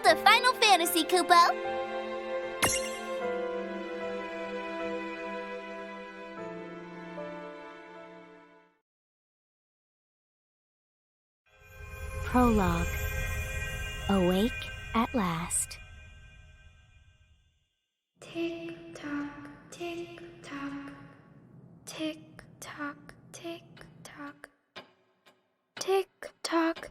the final fantasy, Kupo. Prologue. Awake at last. Tick tock, tick tock, tick tock, tick tock, tick tock.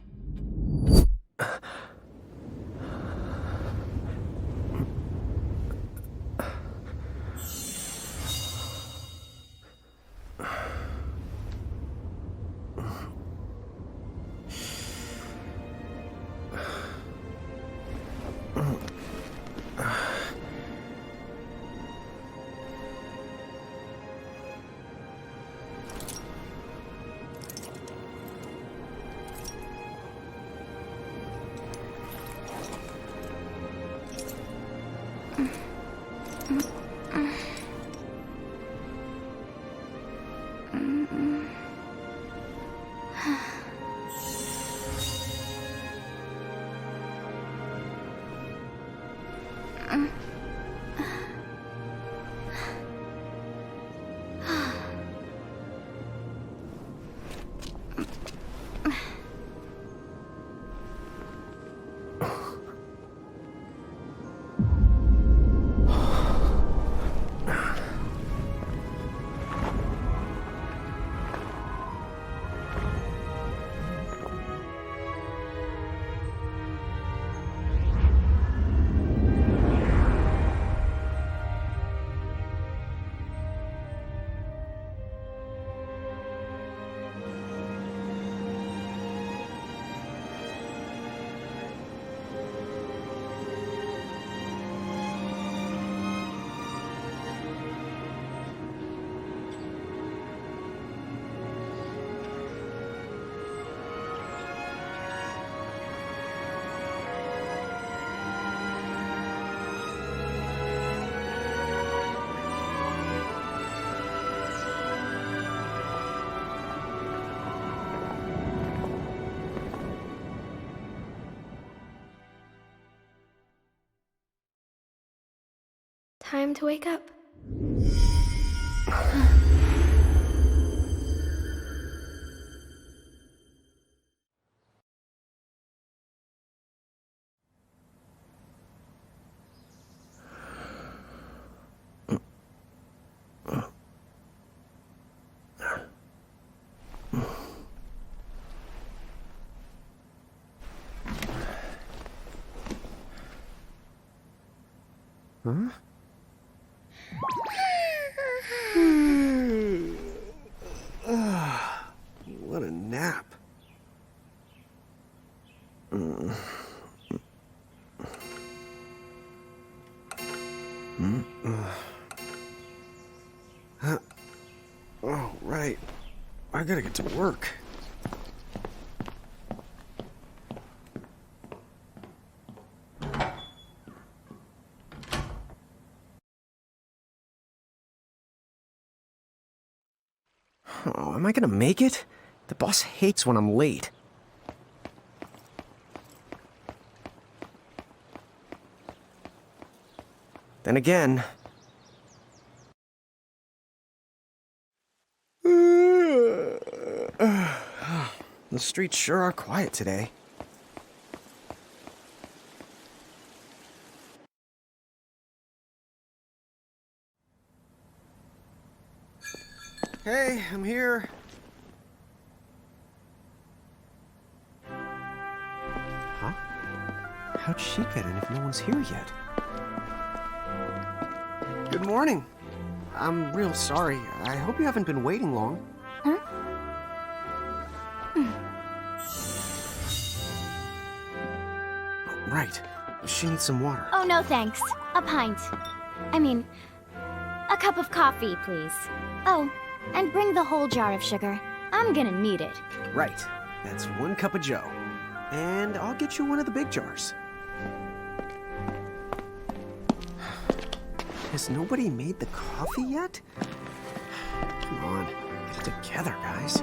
Time to wake up. Huh? What a nap. Oh, right. I gotta get to work. Oh, am I gonna make it? The boss hates when I'm late. Then again... The streets sure are quiet today. Hey, I'm here. Huh? How'd she get in if no one's here yet? Good morning. I'm real sorry. I hope you haven't been waiting long. Huh? Right. She needs some water. Oh, no thanks. A pint. I mean, a cup of coffee, please. Oh, and bring the whole jar of sugar. I'm gonna need it. Right. That's 1 cup of joe. And I'll get you one of the big jars. Has nobody made the coffee yet? Come on, get it together, guys.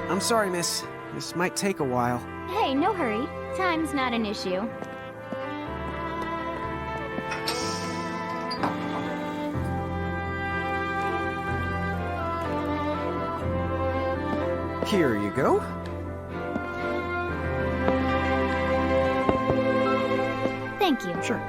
I'm sorry, miss. This might take a while. Hey, no hurry. Time's not an issue. Here you go. Thank you. Sure.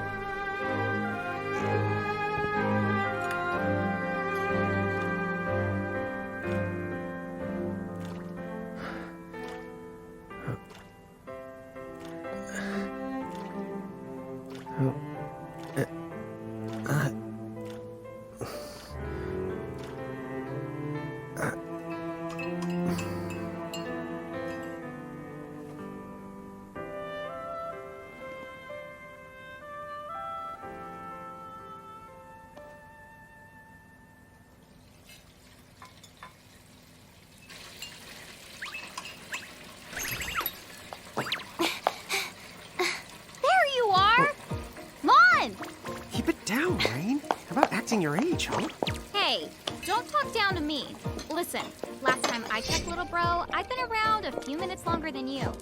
Keep it down, Rain. How about acting your age, huh? Hey, don't talk down to me. Listen, last time I checked, little bro, I've been around a few minutes longer than you.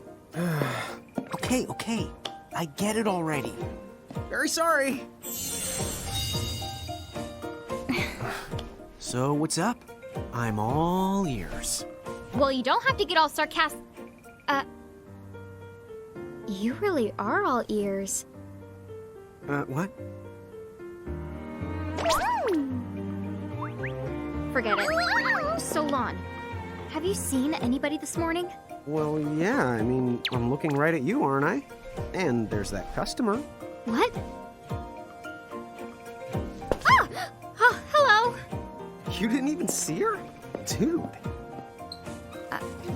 Okay. I get it already. Very sorry. So, what's up? I'm all ears. Well, you don't have to get all sarcastic. You really are all ears. What? Forget it. So, Lon, have you seen anybody this morning? Well, yeah, I mean, I'm looking right at you, aren't I? And there's that customer. What? Ah! Oh, hello. You didn't even see her? Dude.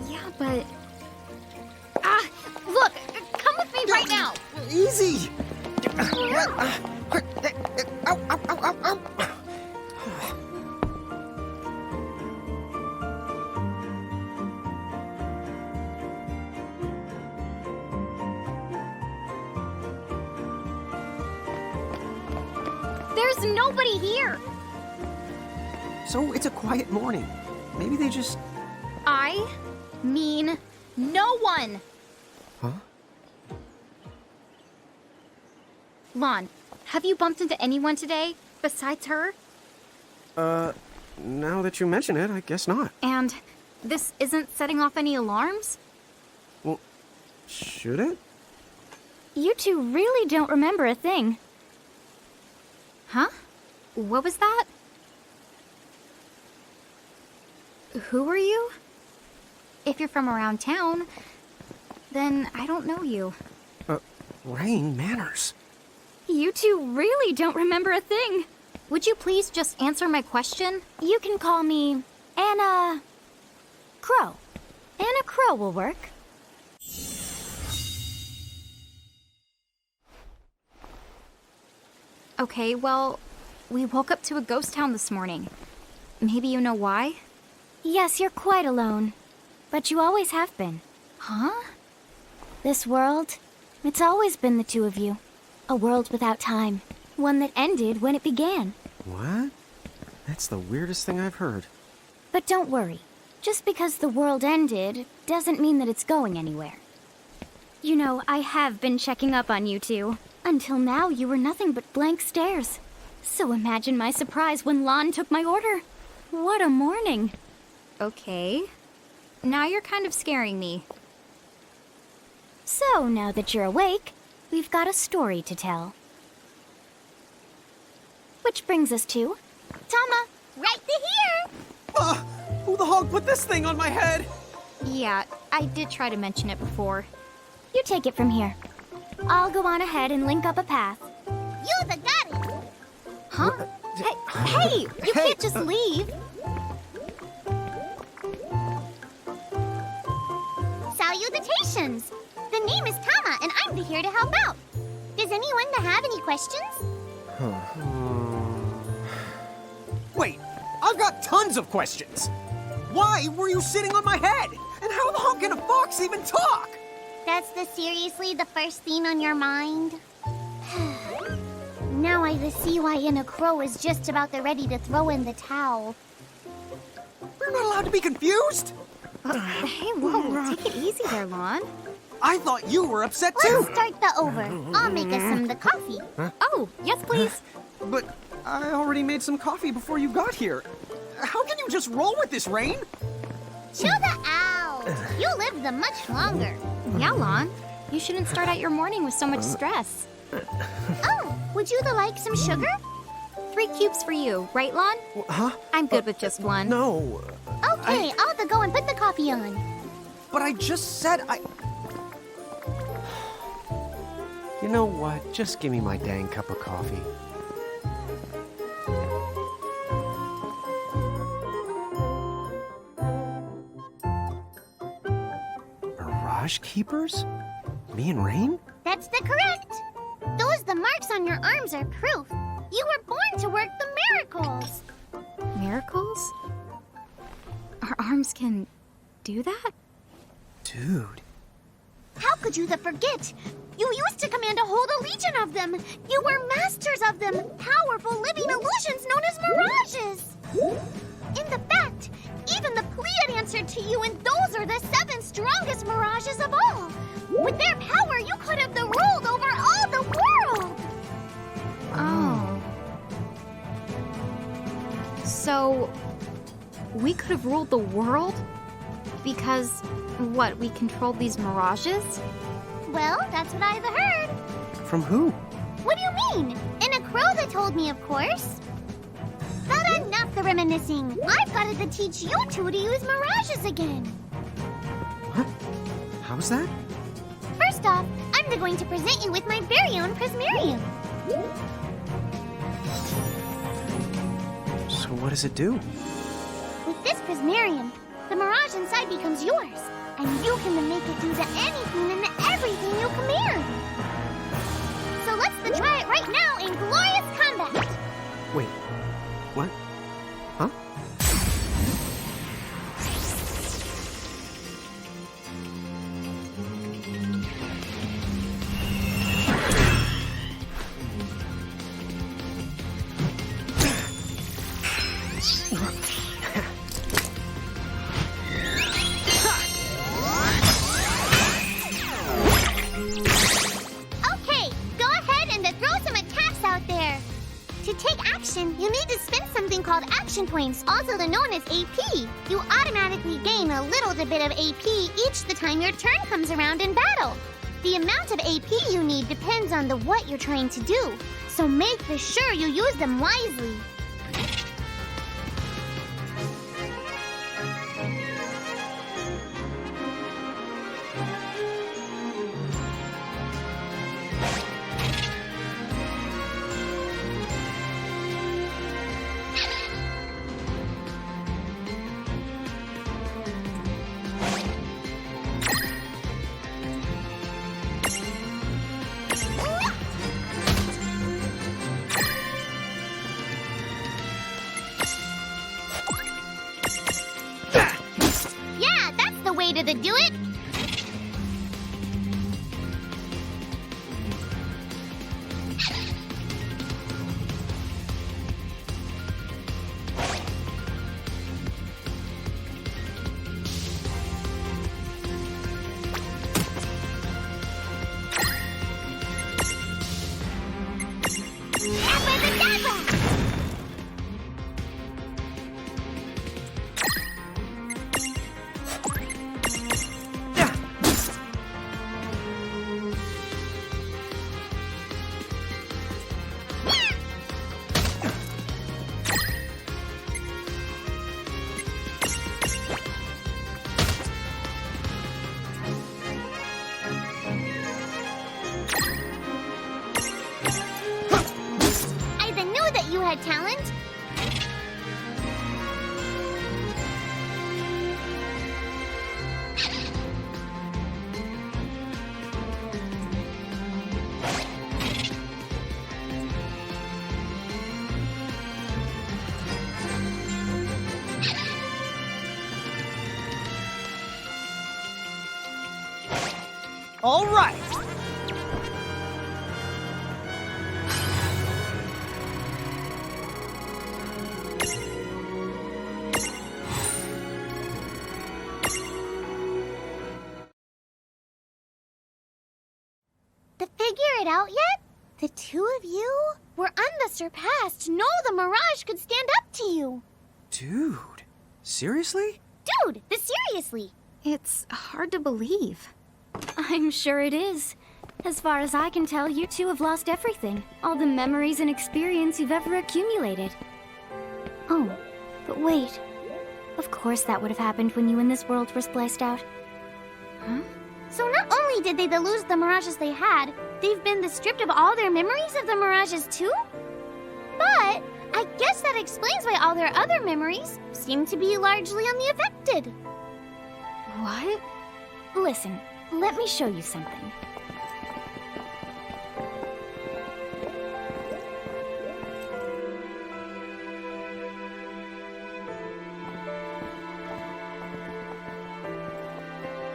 Yeah, but... look, come with me right now. Easy! Ow, ow, ow, ow, ow. There's nobody here. So it's a quiet morning. Maybe they just... I mean no one. Huh? Lon, have you bumped into anyone today besides her? Now that you mention it, I guess not. And this isn't setting off any alarms? Well, should it? You two really don't remember a thing. Huh? What was that? Who are you? If you're from around town, then I don't know you. Rain, manners. You two really don't remember a thing. Would you please just answer my question? You can call me Anna Crow. Anna Crow will work. Okay, well, we woke up to a ghost town this morning. Maybe you know why? Yes, you're quite alone. But you always have been. Huh? This world, it's always been the two of you. A world without time. One that ended when it began. What? That's the weirdest thing I've heard. But don't worry. Just because the world ended doesn't mean that it's going anywhere. You know, I have been checking up on you two. Until now, you were nothing but blank stares. So imagine my surprise when Lon took my order. What a morning. Okay. Now you're kind of scaring me. So, now that you're awake, we've got a story to tell. Which brings us to... Tama, right to here! Who the hog put this thing on my head? Yeah, I did try to mention it before. You take it from here. I'll go on ahead and link up a path. You the got it. Huh? Hey, you can't just leave. Salutations. The name is Tama, and I'm here to help out. Does anyone have any questions? Wait, I've got tons of questions. Why were you sitting on my head? And how the hog can a fox even talk? That's seriously the first thing on your mind? Now I see why Anna Crow is just about ready to throw in the towel. We're not allowed to be confused. Hey, whoa, take it easy there, Lon. I thought you were upset too. Let's start the over. I'll make us some of the coffee. Oh, yes, please. But I already made some coffee before you got here. How can you just roll with this, Rain? Chill the out. You lived the much longer. Yeah, Lon. You shouldn't start out your morning with so much stress. Oh, would you like some sugar? 3 cubes for you, right, Lon? Huh? I'm good with just one. No. Okay, I'll have to go and put the coffee on. But I just said I... You know what? Just give me my dang cup of coffee. Mirage Keepers? Me and Rain? That's the correct. The marks on your arms are proof. You were born to work the miracles. Miracles? Our arms can do that? Dude. How could you forget? You used to command a whole legion of them. You were masters of them, powerful living illusions known as mirages. In the fact, even the Pleiad answered to you, and those are the 7 strongest mirages of all. With their power, you could have ruled over all the world. Oh. So, we could have ruled the world? Because, what, we controlled these mirages? Well, that's what I've heard. From who? What do you mean? In a crow that told me, of course. But enough the reminiscing. I've got to teach you two to use mirages again. What? How's that? First off, I'm going to present you with my very own prismarium. So what does it do? With this prismarium, the mirage inside becomes yours, and you can make it do anything and everything you command. So let's try it right now in glorious combat. Wait. What? Huh? Okay, go ahead and throw some attacks out there. To take action, you need to spend something called action points, also known as AP. You automatically gain a little bit of AP each the time your turn comes around in battle. The amount of AP you need depends on what you're trying to do, so make sure you use them wisely. Yeah, that's the way to do it. Abracadabra! I knew that you had talent. All right. it out yet? The two of you were unsurpassed. No, the Mirage could stand up to you. Dude, seriously? Dude, seriously. It's hard to believe. I'm sure it is. As far as I can tell, you two have lost everything. All the memories and experience you've ever accumulated. Oh, but wait. Of course that would have happened when you and this world were spliced out. Huh? So not only did they lose the Mirages they had, they've been stripped of all their memories of the Mirages too? But I guess that explains why all their other memories seem to be largely unaffected. What? Listen, let me show you something.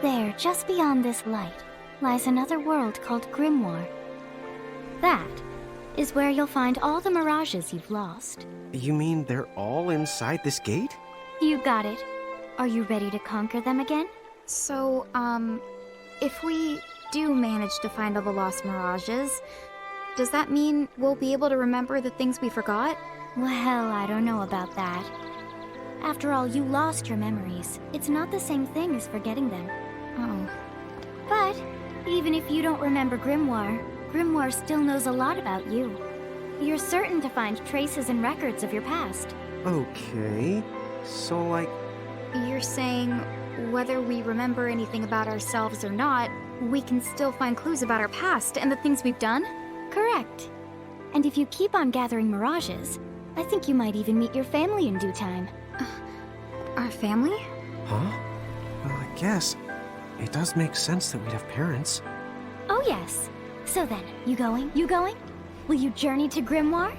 There, just beyond this light, lies another world called Grimoire. That is where you'll find all the Mirages you've lost. You mean they're all inside this gate? You got it. Are you ready to conquer them again? So, if we do manage to find all the lost Mirages, does that mean we'll be able to remember the things we forgot? Well, I don't know about that. After all, you lost your memories. It's not the same thing as forgetting them. Oh. But even if you don't remember Grimoire, Grimoire still knows a lot about you. You're certain to find traces and records of your past. Okay, so like... You're saying whether we remember anything about ourselves or not, we can still find clues about our past and the things we've done? Correct. And if you keep on gathering Mirages, I think you might even meet your family in due time. Our family? Huh? Well, I guess it does make sense that we'd have parents. Oh yes. So then, you going? You going? Will you journey to Grimoire?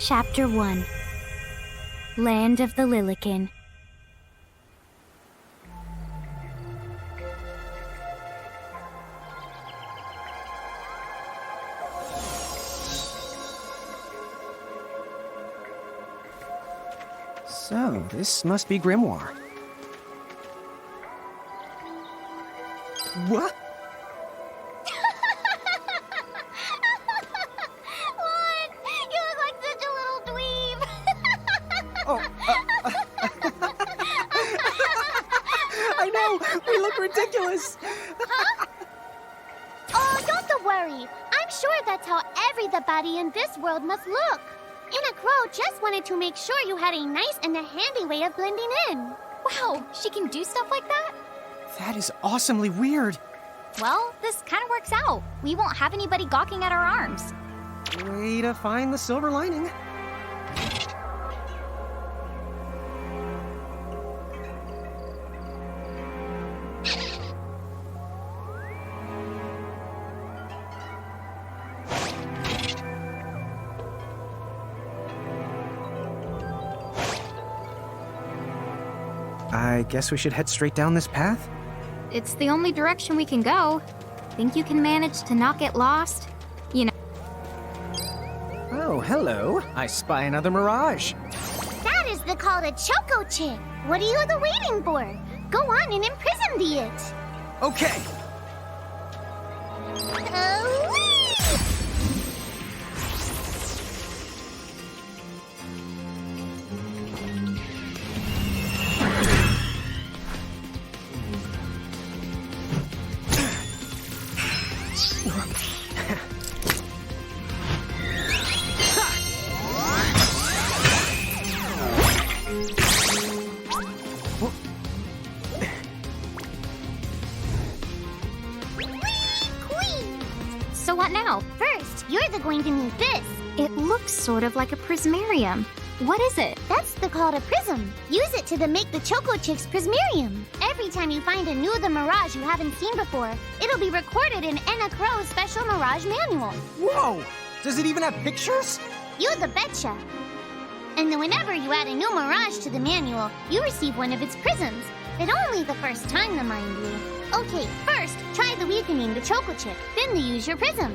Chapter 1. Land of the Lilican. So, this must be Grimoire. What? What? You look like such a little dweeb. Oh, I know! We look ridiculous! Oh, don't worry. I'm sure that's how everybody in this world must look. Anna Crow just wanted to make sure you had a nice and a handy way of blending in. Wow, she can do stuff like that? That is awesomely weird. Well, this kind of works out. We won't have anybody gawking at our arms. Way to find the silver lining. I guess we should head straight down this path? It's the only direction we can go. Think you can manage to not get lost? You know. Oh, hello. I spy another Mirage. That is called a Choco Chick. What are you waiting for? Go on and imprison the it. Okay. So what now? First, you're going to need this. It looks sort of like a prismarium. What is it? That's called a prism. Use it to make the Choco Chick's prismarium. Every time you find a new Mirage you haven't seen before, it'll be recorded in Anna Crow's special Mirage manual. Whoa! Does it even have pictures? You the betcha. And then whenever you add a new Mirage to the manual, you receive one of its prisms. But only the first time, mind you. Okay, first, try the weakening the Choco Chip, then use your prism.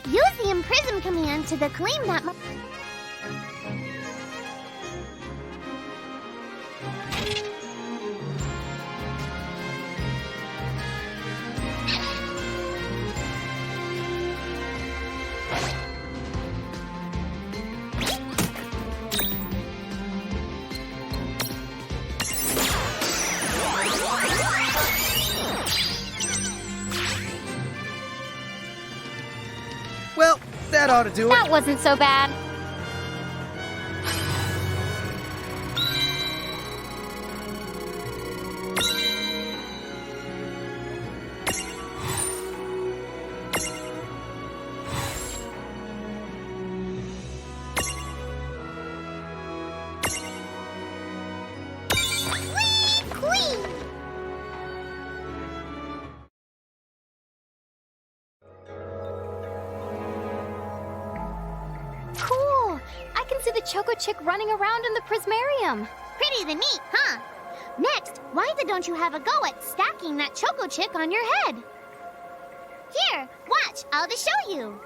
Use the Imprism command to claim that. Well, that ought to do it. That wasn't so bad. Cool! I can see the Choco Chick running around in the Prismarium. Pretty the neat, huh? Next, why don't you have a go at stacking that Choco Chick on your head? Here, watch, I'll just show you.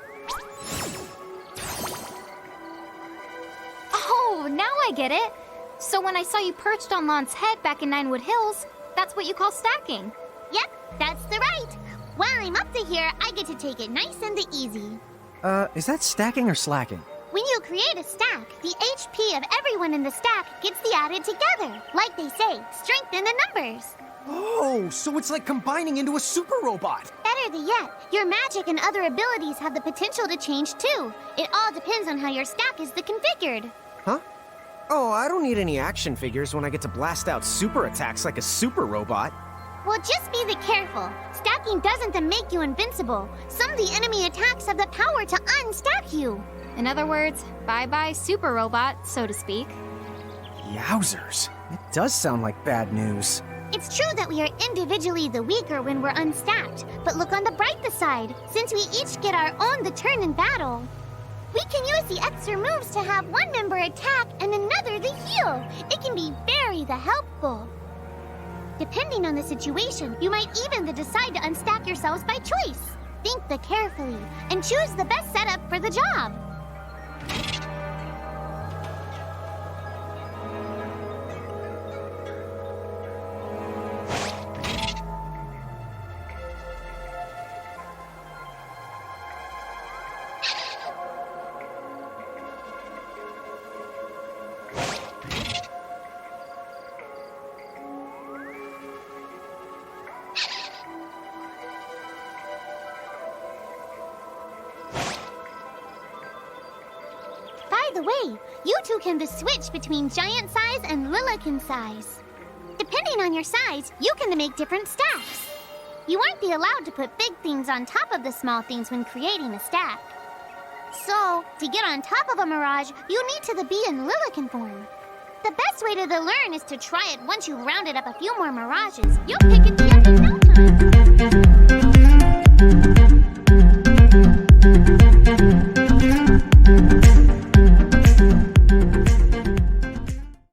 Oh, now I get it. So when I saw you perched on Lon's head back in Ninewood Hills, that's what you call stacking. Yep, that's the right. While I'm up to here, I get to take it nice and easy. Is that stacking or slacking? When you create a stack, the HP of everyone in the stack gets added together. Like they say, strength in the numbers. Oh, so it's like combining into a super robot. Better yet, your magic and other abilities have the potential to change too. It all depends on how your stack is configured. Huh? Oh, I don't need any action figures when I get to blast out super attacks like a super robot. Well, just be careful. Stacking doesn't make you invincible. Some of the enemy attacks have the power to unstack you. In other words, bye-bye super robot, so to speak. Yowzers. It does sound like bad news. It's true that we are individually the weaker when we're unstacked, but look on the brighter side. Since we each get our own turn in battle, we can use the extra moves to have one member attack and another the heal. It can be very helpful. Depending on the situation, you might even decide to unstack yourselves by choice. Think carefully and choose the best setup for the job. By the way, you two can switch between giant size and Lilican size. Depending on your size, you can make different stacks. You won't be allowed to put big things on top of the small things when creating a stack. So, to get on top of a mirage, you need to be in Lilican form. The best way to learn is to try it once you've rounded up a few more mirages. You'll pick it up in no time.